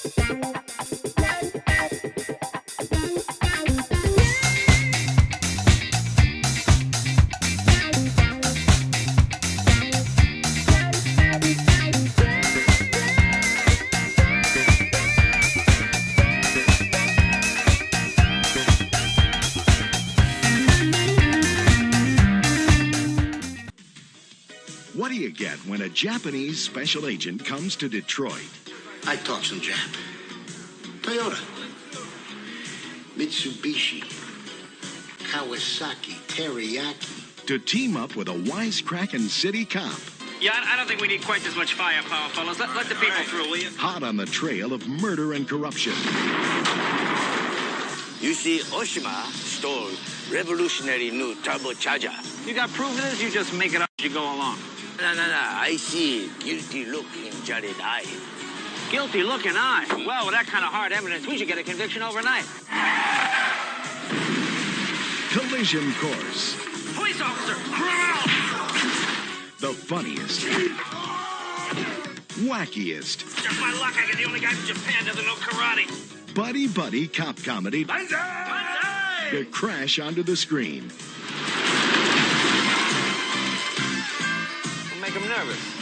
What do you get when a Japanese special agent comes to Detroit? I talk some Jap. Toyota, Mitsubishi, Kawasaki, Teriyaki. To team up with a wisecracking city cop. Yeah, I don't think we need quite as much firepower, fellas. Let the people through, will you? Hot on the trail of murder and corruption. You see, Oshima stole revolutionary new turbocharger. You got proof of this? You just make it up as you go along. No. I see guilty look in Jared eye. Guilty looking eye. Well, with that kind of hard evidence, we should get a conviction overnight. Collision Course. Police officer, criminal! The funniest. Wackiest. Just my luck, I get the only guy from Japan that doesn't know karate. Buddy cop comedy. Banzai! To crash onto the screen. We'll make him nervous.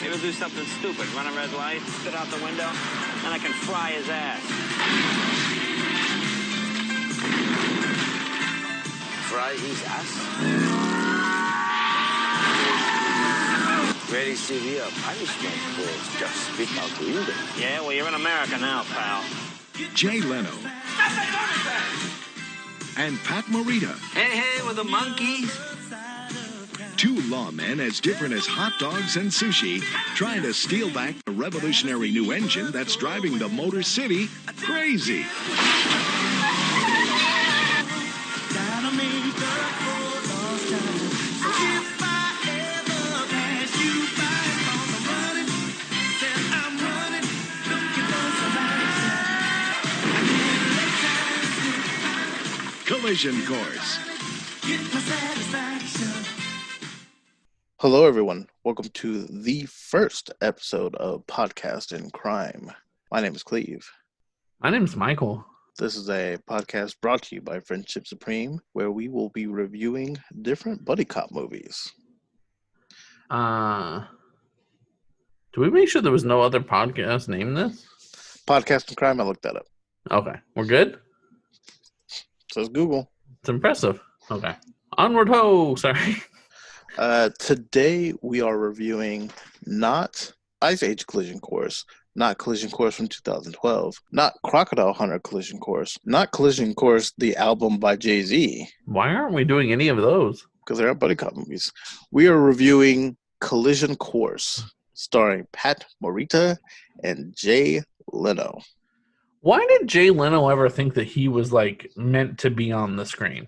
Maybe he'll do something stupid. Run a red light, spit out the window, and I can fry his ass. Fry his ass? Very severe punishment for just spit out the window. Yeah, well, you're in America now, pal. Jay Leno. And Pat Morita. Hey, with the monkeys. Two lawmen as different as hot dogs and sushi, trying to steal back the revolutionary new engine that's driving the Motor City crazy. Collision Course. Hello, everyone. Welcome to the first episode of Podcast in Crime. My name is Cleve. My name is Michael. This is a podcast brought to you by Friendship Supreme, where we will be reviewing different buddy cop movies. Do we make sure there was no other podcast named this? Podcast in Crime, I looked that up. Okay. We're good? Says Google. It's impressive. Okay. Onward ho! Sorry. Today we are reviewing not Ice Age Collision Course, not Collision Course from 2012, not Crocodile Hunter Collision Course, not Collision Course, the album by Jay-Z. Why aren't we doing any of those? Because they're buddy cop movies. We are reviewing Collision Course, starring Pat Morita and Jay Leno. Why did Jay Leno ever think that he was, meant to be on the screen?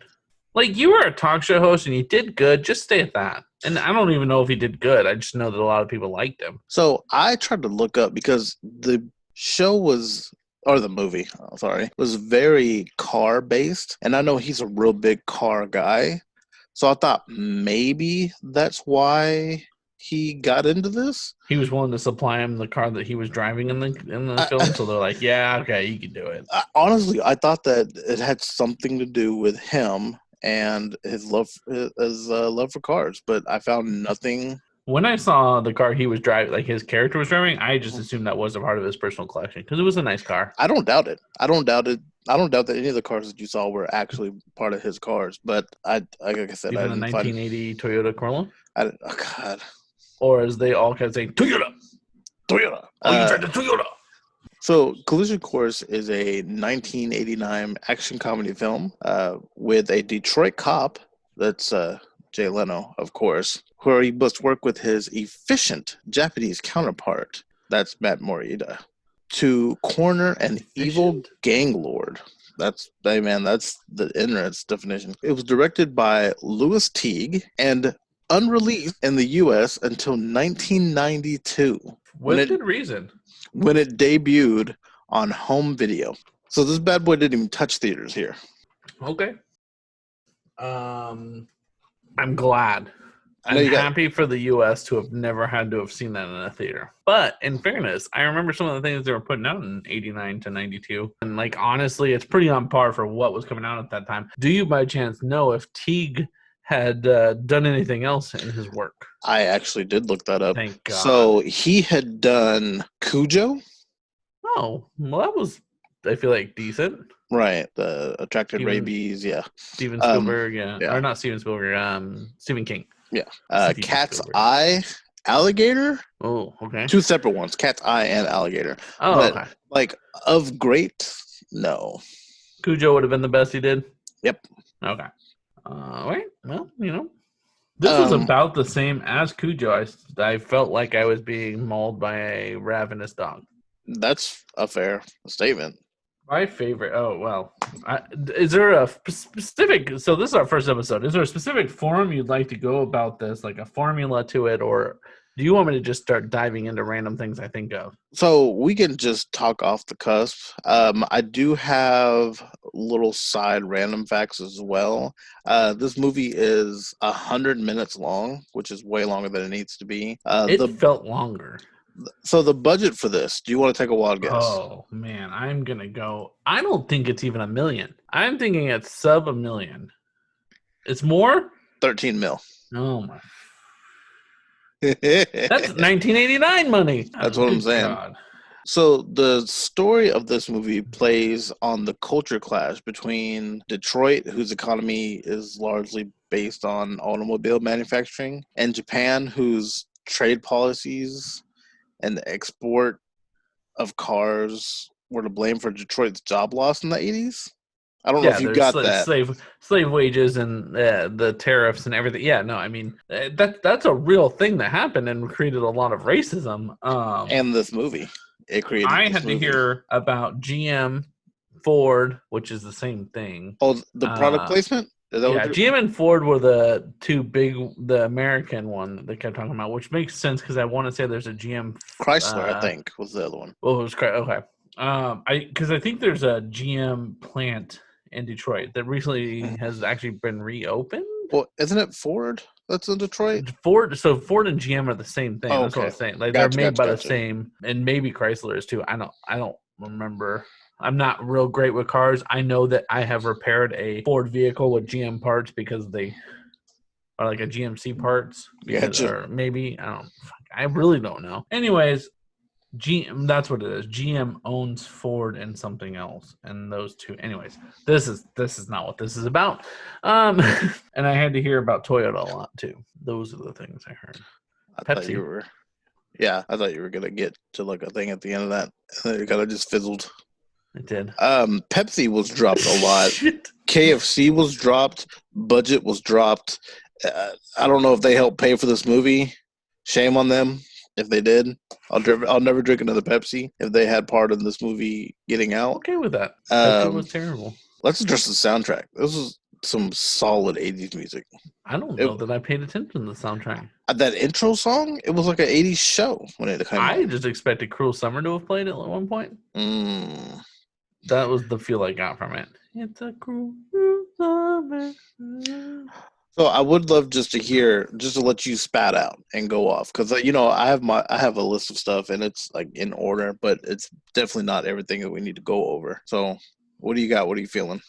You were a talk show host and you did good. Just stay at that. And I don't even know if he did good. I just know that a lot of people liked him. So I tried to look up because the movie was very car-based. And I know he's a real big car guy. So I thought maybe that's why he got into this. He was willing to supply him the car that he was driving in the film. So they're like, yeah, okay, you can do it. Honestly, I thought that it had something to do with him and his love for cars, but I found nothing. When I saw the car he was driving, his character was driving, I just assumed that was a part of his personal collection because it was a nice car. I don't doubt it. I don't doubt that any of the cars that you saw were actually part of his cars. But like I said, even the 1980 Toyota Corolla. Oh God! Or as they all kept saying, Toyota. Oh, you tried the Toyota. So, Collision Course is a 1989 action comedy film with a Detroit cop, that's Jay Leno, of course, where he must work with his efficient Japanese counterpart, that's Matt Morita, to corner an evil gang lord. That's the internet's definition. It was directed by Louis Teague and unreleased in the U.S. until 1992. With good reason. When it debuted on home video. So this bad boy didn't even touch theaters here. Okay. I'm glad. I'm happy for the U.S. to have never had to have seen that in a theater. But in fairness, I remember some of the things they were putting out in 89 to 92. And like, honestly, it's pretty on par for what was coming out at that time. Do you by chance know if Teague had done anything else in his work? I actually did look that up. Thank God. So he had done Cujo. Oh, well, that was, I feel like, decent. Right. The Attracted Rabies. Yeah. Steven Spielberg. Yeah. Or not Steven Spielberg. Stephen King. Yeah. Cat's Eye, Alligator. Oh, okay. 2 separate ones, Cat's Eye and Alligator. Oh, but, okay. Like, of great, no. Cujo would have been the best he did? Yep. Okay. Wait, well, this was about the same as Cujo. I felt like I was being mauled by a ravenous dog. That's a fair statement. My favorite. Oh, well. Is there a specific... So this is our first episode. Is there a specific forum you'd like to go about this? Like a formula to it? Or do you want me to just start diving into random things I think of? So we can just talk off the cusp. I do have little side random facts as well. This movie is 100 minutes long, which is way longer than it needs to be. It felt longer. So the budget for this, do you want to take a wild guess? Oh, man, I'm going to go. I don't think it's even $1 million. I'm thinking it's sub $1 million. It's more? 13 mil. Oh, my. That's 1989 money. That's what I'm saying. God. So the story of this movie plays on the culture clash between Detroit, whose economy is largely based on automobile manufacturing, and Japan, whose trade policies and the export of cars were to blame for Detroit's job loss in the 80s. I don't know if you got that. Slave wages and the tariffs and everything. Yeah, no, I mean, that's a real thing that happened and created a lot of racism. And this movie. It created I had to hear about GM, Ford, which is the same thing. Oh, the product placement? GM and Ford were the two big, the American one that they kept talking about, which makes sense because I want to say there's a GM. Chrysler, I think, was the other one. Oh, it was Chrysler. Okay. Because I think there's a GM plant in Detroit that recently has actually been reopened. Well, isn't it Ford that's in Detroit? Ford and GM are the same thing. That's what I'm saying. Like they're made by the same, and maybe Chrysler is too. I don't remember. I'm not real great with cars. I know that I have repaired a Ford vehicle with GM parts because they are like a GMC parts. Or maybe I really don't know. Anyways, that's what it is. GM owns Ford and something else, and those two. Anyways, this is not what this is about. And I had to hear about Toyota a lot too. Those are the things I heard. I thought you were gonna get to like a thing at the end of that, and then it kind of just fizzled. It did. Pepsi was dropped a lot. KFC was dropped. Budget was dropped. I don't know if they helped pay for this movie. Shame on them if they did. I'll never drink another Pepsi if they had part in this movie getting out. Okay with that. Pepsi was terrible. Let's address the soundtrack. This was some solid 80s music. I don't know that I paid attention to the soundtrack. That intro song, it was like an 80s show when it came out. I just expected Cruel Summer to have played it at one point. That was the feel I got from it. It's a cruel summer. So I would love just to let you spat out and go off, because I have a list of stuff and it's like in order, but it's definitely not everything that we need to go over. So what do you got? What are you feeling?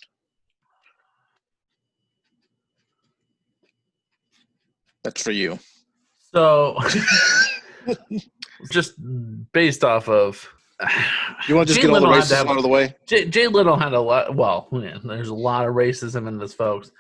That's for you. So just based off of. You want to just get all the racism out of the way? Jay Leno had a lot. Well, there's a lot of racism in this, folks.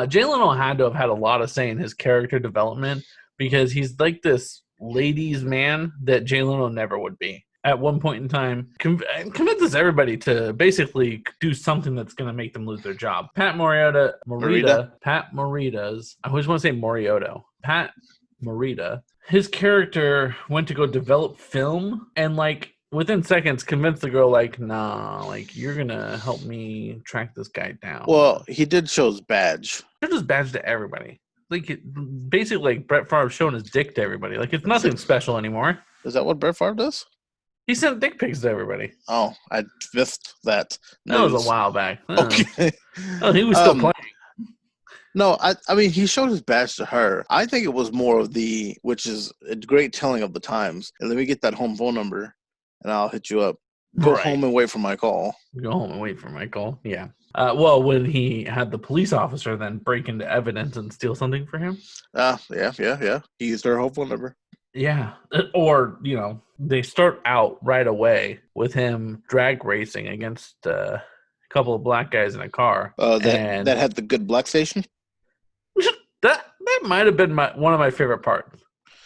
Jay Leno had to have had a lot of say in his character development because he's like this ladies' man that Jay Leno never would be. At one point in time, convinces everybody to basically do something that's going to make them lose their job. Pat Morita. I always want to say Morioto. Pat Morita. His character went to go develop film and within seconds convinced the girl nah, you're gonna help me track this guy down. Well, he did show his badge. Showed his badge to everybody. Basically Brett Favre showing his dick to everybody. It's nothing special anymore. Is that what Brett Favre does? He sent dick pics to everybody. Oh, I missed that. That was a while back. Okay. Oh, he was still playing. No, I mean, he showed his badge to her. I think it was more of which is a great telling of the times. And let me get that home phone number, and I'll hit you up. Go home and wait for my call. Go home and wait for my call. Yeah. Well, when he had the police officer then break into evidence and steal something for him. Yeah. He used her home phone number. Yeah. Or, they start out right away with him drag racing against a couple of black guys in a car. That had the good black station? That might have been one of my favorite parts.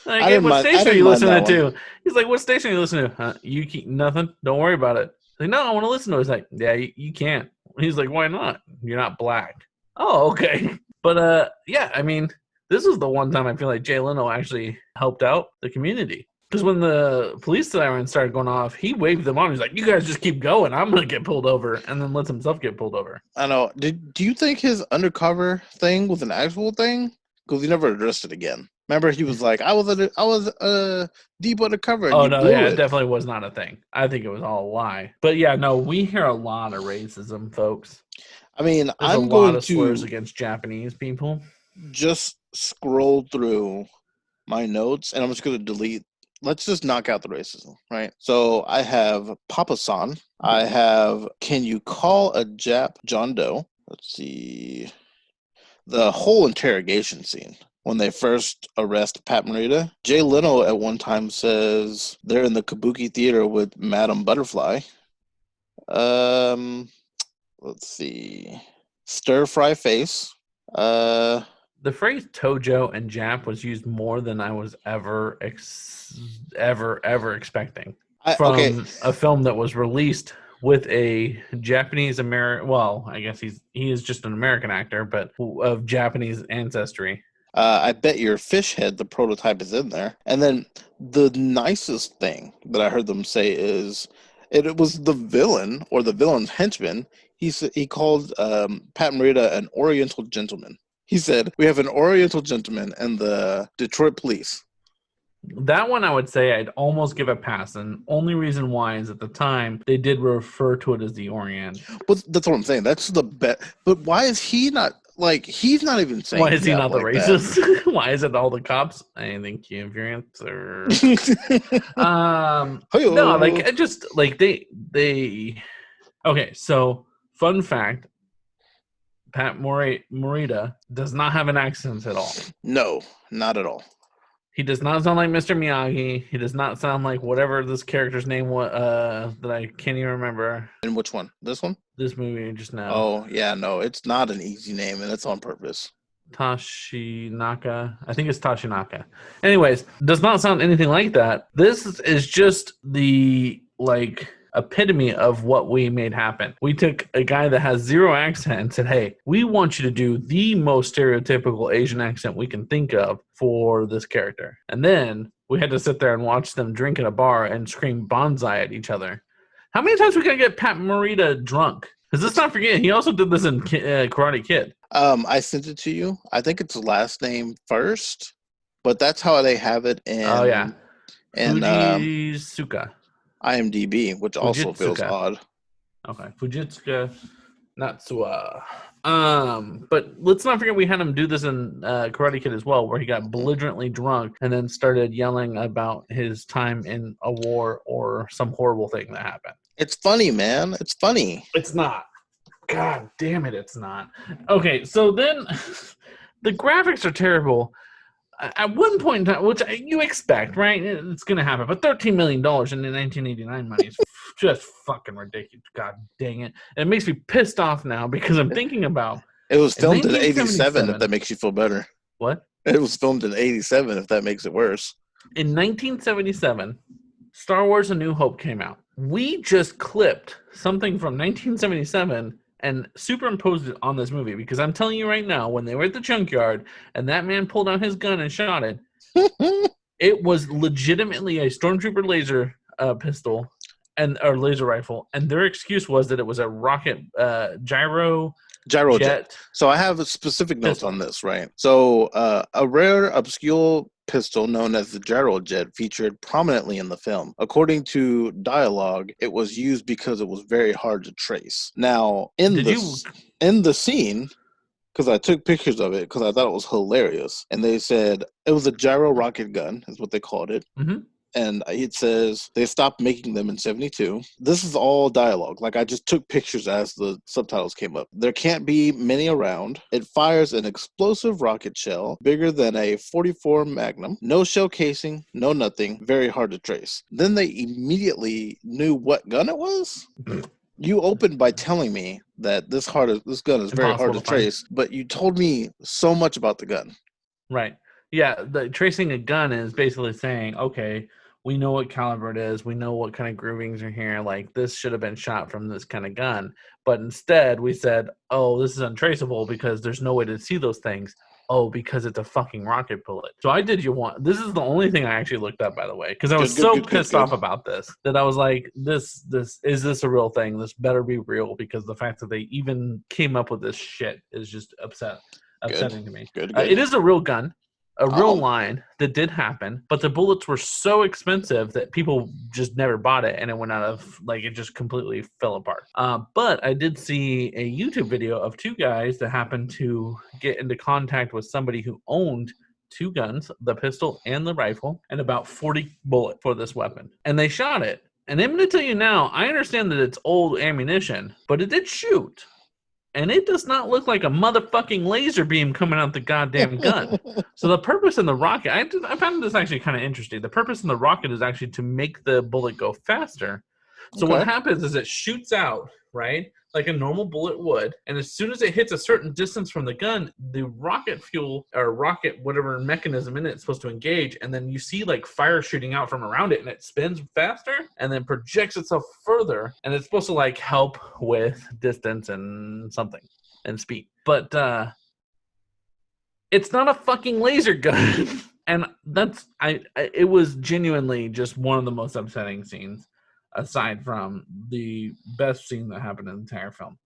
Like, I didn't what mind- I station are didn't you mind listening that to? one. He's like, what station are you listening to? You keep nothing. Don't worry about it. Like, no, I want to listen to it. He's like, yeah, you can't. He's like, why not? You're not black. Oh, okay. But yeah, I mean, this is the one time I feel like Jay Leno actually helped out the community. Because when the police siren started going off, he waved them on. He's like, you guys just keep going. I'm going to get pulled over. And then lets himself get pulled over. I know. Do you think his undercover thing was an actual thing? Because he never addressed it again. Remember, he was like, I was deep undercover, and Oh, you no, blew yeah, it. it definitely was not a thing. I think it was all a lie. But yeah, no, we hear a lot of racism, folks. I mean, There's I'm a going lot of slurs to against Japanese people. just scroll through my notes, and I'm just going to delete. Let's just knock out the racism, right? So I have Papa-san. I have, can you call a Jap John Doe? Let's see. The whole interrogation scene when they first arrest Pat Morita. Jay Leno at one time says they're in the Kabuki Theater with Madame Butterfly. Let's see. Stir fry face. The phrase Tojo and Jap was used more than I was ever expecting from a film that was released with a Japanese American. Well, I guess he is just an American actor, but of Japanese ancestry. I bet your fish head, the prototype, is in there. And then the nicest thing that I heard them say is it was the villain or the villain's henchman. He called Pat Morita an Oriental gentleman. He said, we have an Oriental gentleman in the Detroit police. That one I would say I'd almost give a pass. And only reason why is at the time they did refer to it as the Orient. But that's what I'm saying. That's the bet. But why is he not, like, he's not even saying why is he not the like racist? Why is it all the cops? Anything you have your answer. No, like, it just, like, they okay, so fun fact, Pat Morita does not have an accent at all. No, not at all. He does not sound like Mr. Miyagi. He does not sound like whatever this character's name was that I can't even remember. And which one? This one? This movie just now. Oh, yeah, no, it's not an easy name, and it's on purpose. Tashinaka. I think it's Tashinaka. Anyways, does not sound anything like that. This is just the, like, epitome of what we made happen. We took a guy that has zero accent and said, hey, we want you to do the most stereotypical Asian accent we can think of for this character. And then we had to sit there and watch them drink at a bar and scream bonsai at each other. How many times are we going to get Pat Morita drunk? Because let's not forget, he also did this in Karate Kid. I sent it to you. I think it's the last name first, but that's how they have it in, in Fujitsuka. IMDb, which also feels odd. Okay, Fujitsuka Natsuwa. But let's not forget we had him do this in Karate Kid as well, where he got belligerently drunk and then started yelling about his time in a war or some horrible thing that happened. It's funny, man. It's funny. It's not. God damn it, it's not. Okay, so then the graphics are terrible. At one point in time, which you expect, right? It's going to happen. But $13 million in the 1989 money is just fucking ridiculous. God dang it. And it makes me pissed off now because I'm thinking about... It was filmed in 87, if that makes you feel better. What? It was filmed in 87, if that makes it worse. In 1977, Star Wars A New Hope came out. We just clipped something from 1977 and superimposed it on this movie because I'm telling you right now, when they were at the junkyard and that man pulled out his gun and shot it, it was legitimately a stormtrooper laser pistol or laser rifle, and their excuse was that it was a rocket gyro jet. So I have a specific notes on this, right? So a rare, obscure pistol known as the gyro jet featured prominently in the film. According to dialogue, it was used because it was very hard to trace. Now, in the scene, because I took pictures of it because I thought it was hilarious. And they said it was a gyro rocket gun, is what they called it. Mm-hmm. And it says they stopped making them in 72. This is all dialogue. Like, I just took pictures as the subtitles came up. There can't be many around. It fires an explosive rocket shell bigger than a 44 Magnum. No shell casing, no nothing. Very hard to trace. Then they immediately knew what gun it was. You opened by telling me that this gun is very hard to trace, but you told me so much about the gun. Right. Yeah, the tracing a gun is basically saying, okay, we know what caliber it is. We know what kind of groovings are here. Like, this should have been shot from this kind of gun. But instead, we said, oh, this is untraceable because there's no way to see those things. Oh, because it's a fucking rocket bullet. So I did you one. This is the only thing I actually looked up, by the way, because I was so pissed off about this that I was like, this is this a real thing? This better be real, because the fact that they even came up with this shit is just upsetting to me. Good. It is a real gun. A real line that did happen, but the bullets were so expensive that people just never bought it, and it went out of, like, it just completely fell apart. But I did see a YouTube video of two guys that happened to get into contact with somebody who owned two guns, the pistol and the rifle, and about 40 bullets for this weapon. And they shot it. And I'm going to tell you now, I understand that it's old ammunition, but it did shoot. And it does not look like a motherfucking laser beam coming out the goddamn gun. So the purpose in the rocket, I found this actually kind of interesting. The purpose in the rocket is actually to make the bullet go faster. So what happens is it shoots out, right, like a normal bullet would. And as soon as it hits a certain distance from the gun, the rocket fuel or rocket, whatever mechanism in it, is supposed to engage. And then you see like fire shooting out from around it, and it spins faster and then projects itself further. And it's supposed to like help with distance and something and speed. But it's not a fucking laser gun. And that's, it was genuinely just one of the most upsetting scenes, aside from the best scene that happened in the entire film.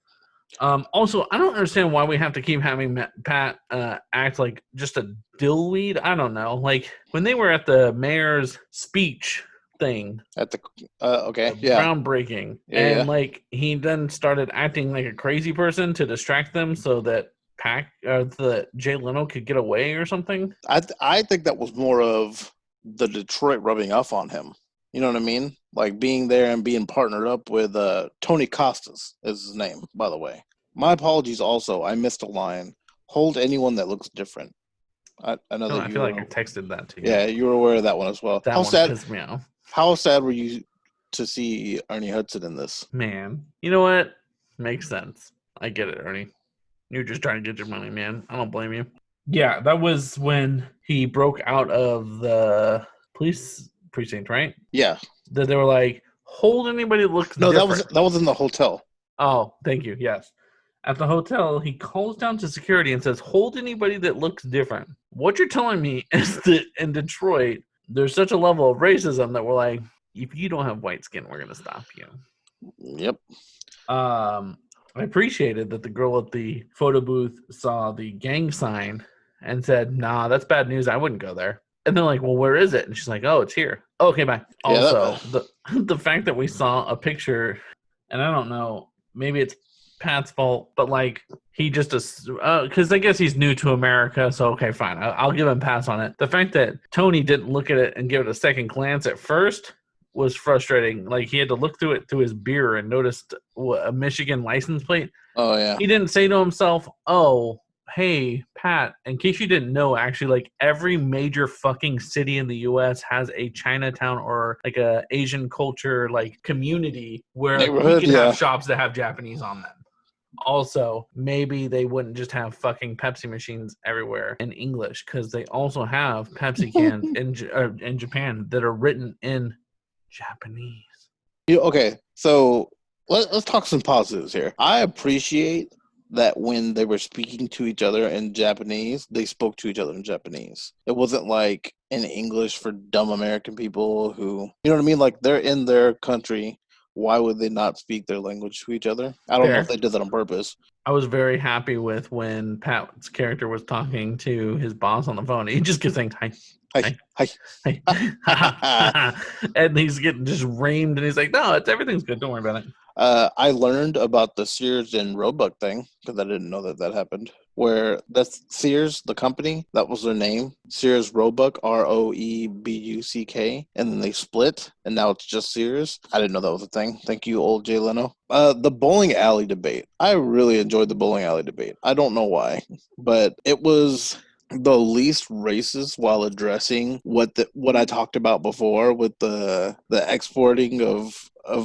Also, I don't understand why we have to keep having Pat act like just a dillweed. I don't know. Like, when they were at the mayor's speech thing. At the, groundbreaking. And, like, he then started acting like a crazy person to distract them so that Jay Leno could get away or something. I think that was more of the Detroit rubbing off on him. You know what I mean? Like being there and being partnered up with Tony Costas is his name, by the way. My apologies also. I missed a line. Hold anyone that looks different. I know that I feel like I texted that to you. Yeah, you were aware of that one as well. That how one sad, pissed me off. How sad were you to see Ernie Hudson in this? Man, you know what? Makes sense. I get it, Ernie. You're just trying to get your money, man. I don't blame you. Yeah, that was when he broke out of the police precinct, right? Yeah. That they were like, hold anybody that looks different. that was in the hotel. Oh, thank you. Yes. At the hotel, he calls down to security and says, hold anybody that looks different. What you're telling me is that in Detroit, there's such a level of racism that we're like, if you don't have white skin, we're going to stop you. Yep. I appreciated that the girl at the photo booth saw the gang sign and said, nah, that's bad news. I wouldn't go there. And they're like, well, where is it? And she's like, oh, it's here. Okay, bye. Also, the fact that we saw a picture, and I don't know, maybe it's Pat's fault, but like he just, because I guess he's new to America. So, okay, fine. I'll give him a pass on it. The fact that Tony didn't look at it and give it a second glance at first was frustrating. Like, he had to look through it through his beer and noticed a Michigan license plate. Oh, yeah. He didn't say to himself, oh, hey, Pat, in case you didn't know, actually, like, every major fucking city in the U.S. has a Chinatown or, like, a Asian culture, like, community where we can have shops that have Japanese on them. Also, maybe they wouldn't just have fucking Pepsi machines everywhere in English, because they also have Pepsi cans in Japan that are written in Japanese. Okay, so let's talk some positives here. I appreciate that when they were speaking to each other in Japanese, they spoke to each other in Japanese. It wasn't like in English for dumb American people who, you know what I mean? Like, they're in their country. Why would they not speak their language to each other? I don't know if they did that on purpose. I was very happy with when Pat's character was talking to his boss on the phone. He just kept saying, hi. And he's getting just reamed, and he's like, no, everything's good. Don't worry about it. I learned about the Sears and Roebuck thing because I didn't know that happened where that's Sears, the company, that was their name. Sears Roebuck, Roebuck, and then they split, and now it's just Sears. I didn't know that was a thing. Thank you, old Jay Leno. The bowling alley debate. I really enjoyed the bowling alley debate. I don't know why, but it was the least racist while addressing what I talked about before with the exporting of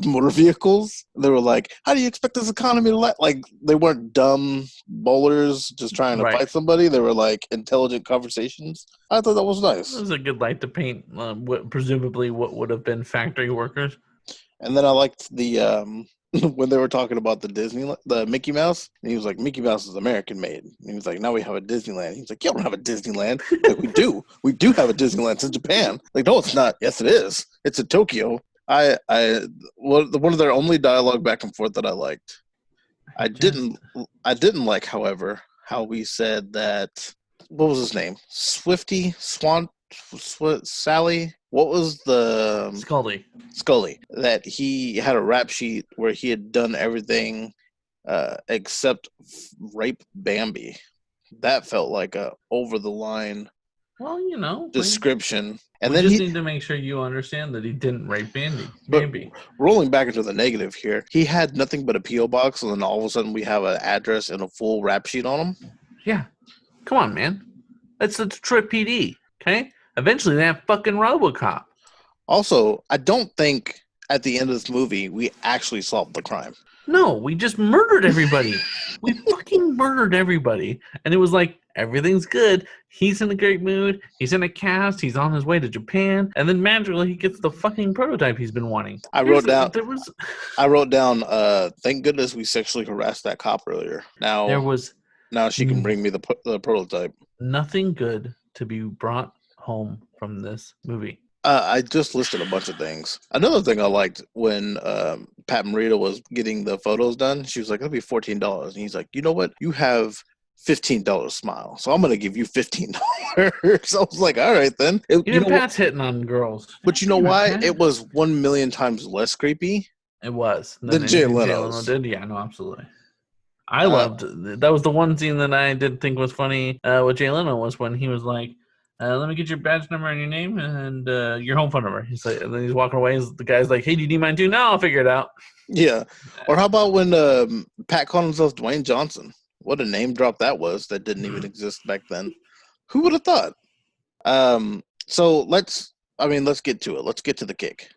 motor vehicles. They were like, how do you expect this economy to like they weren't dumb bowlers just trying to fight somebody. They were like intelligent conversations. I thought that was nice. It was a good light to paint presumably what would have been factory workers. And then I liked the when they were talking about the Mickey Mouse, and he was like, Mickey Mouse is American made. And he was like, now we have a Disneyland. He's like, you don't have a Disneyland. Like, we do have a Disneyland. It's in Japan. Like, no, it's not. Yes, it is. It's in Tokyo. One of their only dialogue back and forth that I liked. I didn't like, however, how we said that. What was his name? Sally. What was the Scully? That he had a rap sheet where he had done everything except rape Bambi. That felt like a over the line. Well, description. And then need to make sure you understand that he didn't rape Bambi. Rolling back into the negative here, he had nothing but a P.O. box, and then all of a sudden we have an address and a full rap sheet on him. Yeah. Come on, man. That's the Detroit PD, okay? Eventually they have fucking RoboCop. Also, I don't think at the end of this movie we actually solved the crime. No, we just murdered everybody. We fucking murdered everybody. And it was like, everything's good. He's in a great mood. He's in a cast. He's on his way to Japan. And then magically he gets the fucking prototype he's been wanting. I wrote down, thank goodness we sexually harassed that cop earlier. Now she can bring me the prototype. Nothing good to be brought home from this movie. I just listed a bunch of things. Another thing I liked when Pat Morita was getting the photos done, she was like, it'll be $14. And he's like, you know what? You have $15 smile. So I'm going to give you $15. So I was like, all right, then. Pat's hitting on girls. But you know why? It was 1 million times less creepy. It was. Than Jay Leno did. Yeah, no, absolutely. I loved that was the one scene that I did think was funny with Jay Leno was when he was like, let me get your badge number and your name and your home phone number. He's like, and then he's walking away. The guy's like, hey, do you need mine too? No, I'll figure it out. Yeah. Or how about when Pat called himself Dwayne Johnson? What a name drop that was that didn't even exist back then. Who would have thought? So let's get to it. Let's get to the kick.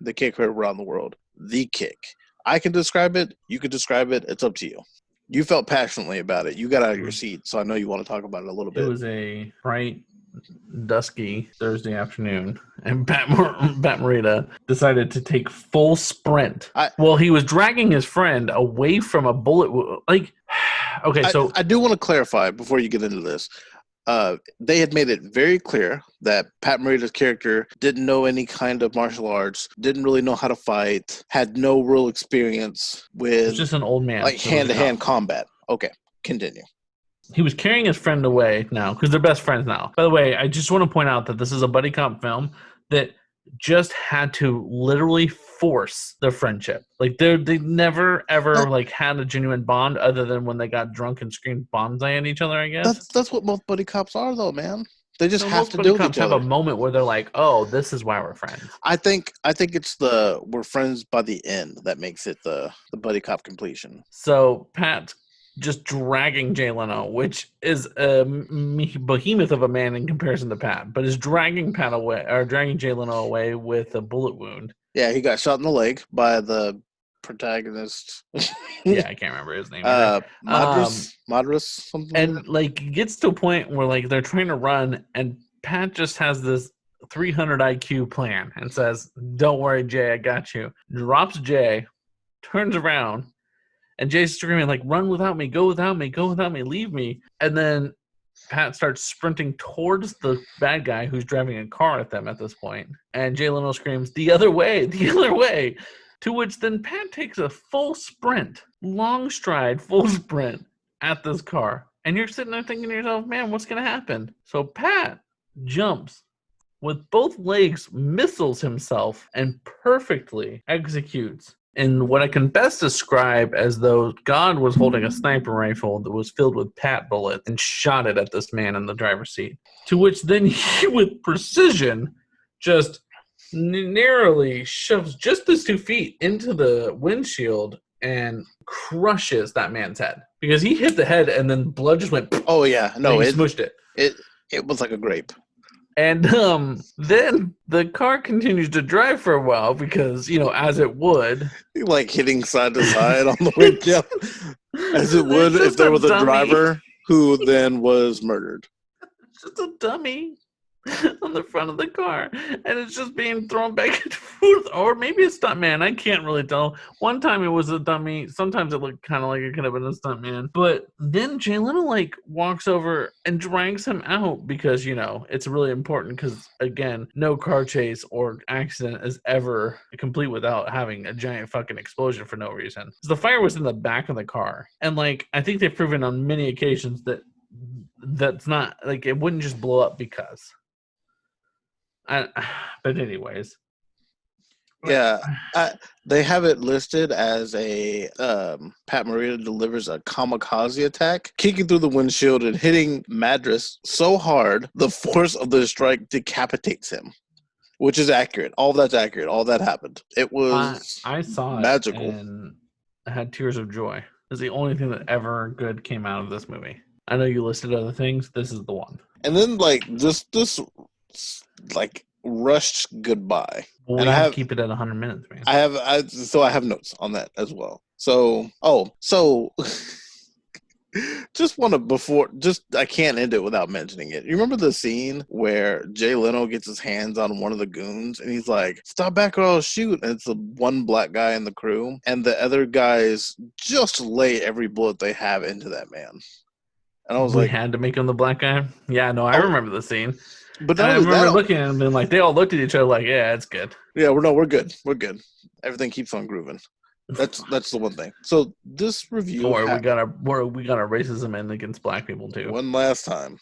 The kick heard around the world. The kick. I can describe it. You can describe it. It's up to you. You felt passionately about it. You got out of your seat, so I know you want to talk about it a little bit. It was a bright, dusky Thursday afternoon, and Pat Morita decided to take full sprint. He was dragging his friend away from a bullet. I do want to clarify before you get into this. They had made it very clear that Pat Morita's character didn't know any kind of martial arts, didn't really know how to fight, had no real experience with just an old man, like hand-to-hand combat. Okay, continue. He was carrying his friend away now because they're best friends now. By the way, I just want to point out that this is a buddy cop film that just had to literally force their friendship. Like they never ever had a genuine bond other than when they got drunk and screamed bonsai at each other. I guess that's what most buddy cops are, though, man. They just have to do it. Cops have a moment where they're like, "Oh, this is why we're friends." I think it's we're friends by the end that makes it the buddy cop completion. So Pat just dragging Jay Leno, which is a behemoth of a man in comparison to Pat, but is dragging Jay Leno away with a bullet wound. Yeah, he got shot in the leg by the protagonist. Yeah, I can't remember his name. Madras, something. And it gets to a point where they're trying to run, and Pat just has this 300 IQ plan and says, "Don't worry, Jay, I got you." Drops Jay, turns around. And Jay's screaming, run without me, go without me, go without me, leave me. And then Pat starts sprinting towards the bad guy who's driving a car at them at this point. And Jay Leno screams, the other way, the other way. To which then Pat takes a full sprint, long stride, full sprint at this car. And you're sitting there thinking to yourself, man, what's going to happen? So Pat jumps with both legs, missiles himself, and perfectly executes in what I can best describe as though God was holding a sniper rifle that was filled with pat bullets and shot it at this man in the driver's seat. To which then he, with precision, just narrowly shoves just his 2 feet into the windshield and crushes that man's head. Because he hit the head and then blood just went. Oh yeah, no, he smushed it. It was like a grape. And then the car continues to drive for a while because, as it would. Like hitting side to side on the windshield. As it would if there was a driver who then was murdered. It's just a dummy on the front of the car. And it's just being thrown back and forth. Or maybe a stuntman. I can't really tell. One time it was a dummy. Sometimes it looked kind of like it could have been a stuntman. But then Jay Leno walks over and drags him out because, it's really important because, again, no car chase or accident is ever complete without having a giant fucking explosion for no reason. So the fire was in the back of the car. And, I think they've proven on many occasions that that's not, it wouldn't just blow up because. But anyways, yeah, they have it listed as a Pat Morita delivers a kamikaze attack, kicking through the windshield and hitting Madras so hard the force of the strike decapitates him, which is accurate. All that's accurate. All that happened. It was I saw magical. It and I had tears of joy. It's the only thing that ever good came out of this movie. I know you listed other things. This is the one. And then this rushed goodbye. Well, and we I have have to keep it at 100 minutes, man. I have notes on that as well. So just want to I can't end it without mentioning it. You remember the scene where Jay Leno gets his hands on one of the goons and he's like, "Stop back or I'll shoot." And it's the one black guy in the crew, and the other guys just lay every bullet they have into that man. And I was we had to make him the black guy. Yeah, no, I remember the scene. But I remember looking at him and they all looked at each other like, "Yeah, it's good." Yeah, we're good. We're good. Everything keeps on grooving. That's the one thing. So this review, we got our racism in against black people too. One last time.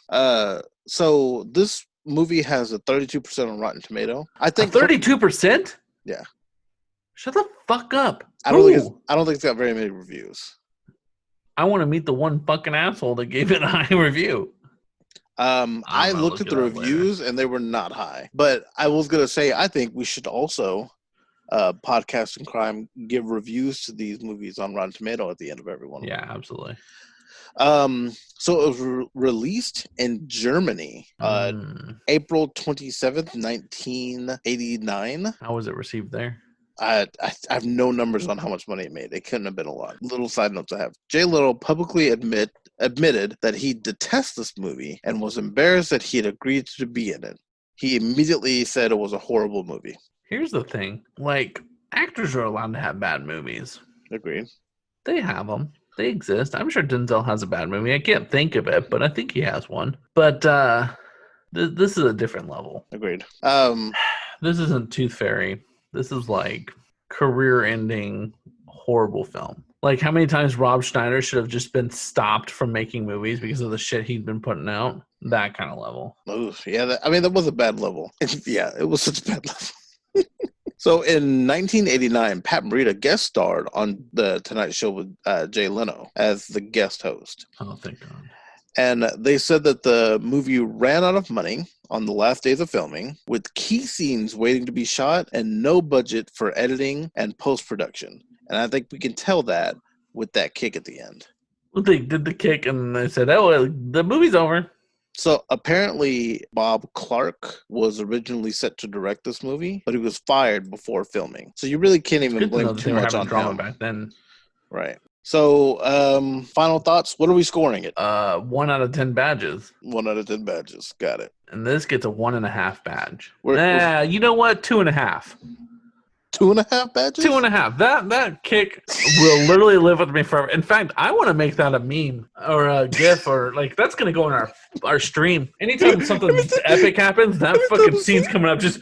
So this movie has a 32% on Rotten Tomato. I think 32%. Yeah. Shut the fuck up. I don't think it's got very many reviews. I want to meet the one fucking asshole that gave it a high review. I looked at the reviews and they were not high. But I was gonna say I think we should also Podcast and Crime give reviews to these movies on Rotten Tomato at the end of every one. Yeah, absolutely. So it was released in Germany April 27th, 1989. How was it received there? I have no numbers on how much money it made. It couldn't have been a lot. Little side notes I have. Jay Leno publicly admitted that he detests this movie and was embarrassed that he had agreed to be in it. He immediately said it was a horrible movie. Here's the thing. Actors are allowed to have bad movies. Agreed. They have them. They exist. I'm sure Denzel has a bad movie. I can't think of it, but I think he has one. But this is a different level. Agreed. This isn't Tooth Fairy. This is career-ending horrible film. How many times Rob Schneider should have just been stopped from making movies because of the shit he'd been putting out? That kind of level. Oof, yeah, that was a bad level. Yeah, it was such a bad level. So in 1989, Pat Morita guest starred on The Tonight Show with Jay Leno as the guest host. Oh, thank God. And they said that the movie ran out of money on the last days of filming, with key scenes waiting to be shot and no budget for editing and post-production. And I think we can tell that with that kick at the end. Well, they did the kick and they said, "Oh, the movie's over." So apparently Bob Clark was originally set to direct this movie, but he was fired before filming. So you really can't even blame too much on drama him. Back then. Right. So, final thoughts. What are we scoring it? 1 out of 10 badges. 1 out of 10 badges. Got it. And this gets a 1.5 badge. You know what? 2.5. 2.5 badges? 2.5. That kick will literally live with me forever. In fact, I want to make that a meme or a GIF or that's gonna go in our stream. Anytime something epic happens, that fucking scene's coming up. Just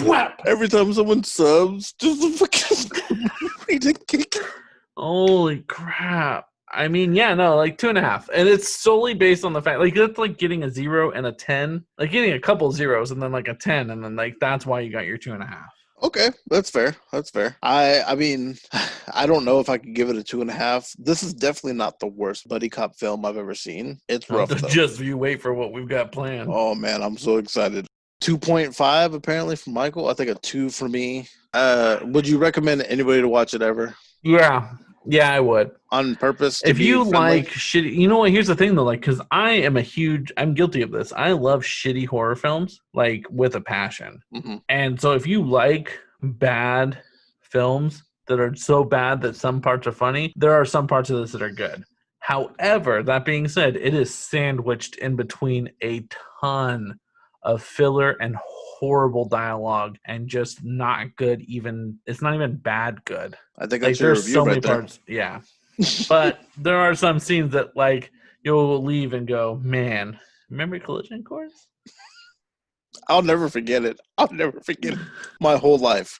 whap. Every time someone subs, just a fucking kick. Holy crap. I mean, yeah, no, 2.5. And it's solely based on the fact, that's getting a 0 and a 10. Getting a couple zeros and then a 10, and then that's why you got your 2.5. Okay, that's fair. That's fair. I mean, I don't know if I could give it a 2.5. This is definitely not the worst buddy cop film I've ever seen. It's rough though. Just you wait for what we've got planned. Oh man, I'm so excited. 2.5 apparently from Michael. I think a 2 for me. Would you recommend anybody to watch it ever? Yeah, I would. On purpose? If you like shitty, you know what? Here's the thing though, like, because I'm guilty of this. I love shitty horror films, like with a passion. Mm-hmm. And so if you like bad films that are so bad that some parts are funny, there are some parts of this that are good. However, that being said, it is sandwiched in between a ton of filler and horrible dialogue and just not good. Even it's not even bad good. I think like that's your there's review so right many there. parts. Yeah. But there are some scenes that like you'll leave and go, man, remember Collision Course? I'll never forget it. My whole life.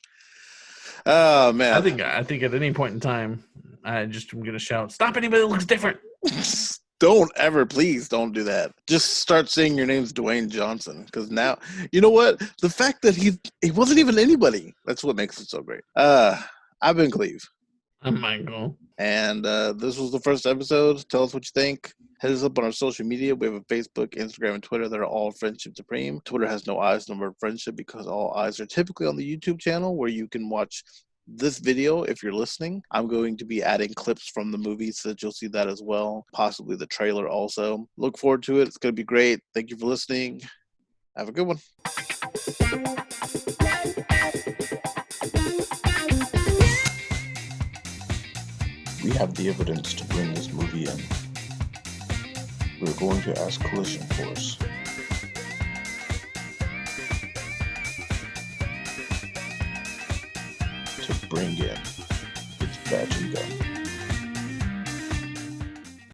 Oh man. I think at any point in time, I just am gonna shout, stop anybody that looks different. Please don't do that. Just start saying your name's Dwayne Johnson. Because now, you know what? The fact that he wasn't even anybody. That's what makes it so great. I've been Cleve. I'm Michael. And this was the first episode. Tell us what you think. Hit us up on our social media. We have a Facebook, Instagram, and Twitter that are all Friendship Supreme. Twitter has no eyes, no more friendship, because all eyes are typically on the YouTube channel where you can watch this video if you're listening. I'm going to be adding clips from the movie so that you'll see that as well. Possibly the trailer also. Look forward to it. It's going to be great. Thank you for listening. Have a good one. We have the evidence to bring this movie in. We're going to ask Collision Course to bring in its badge and gun.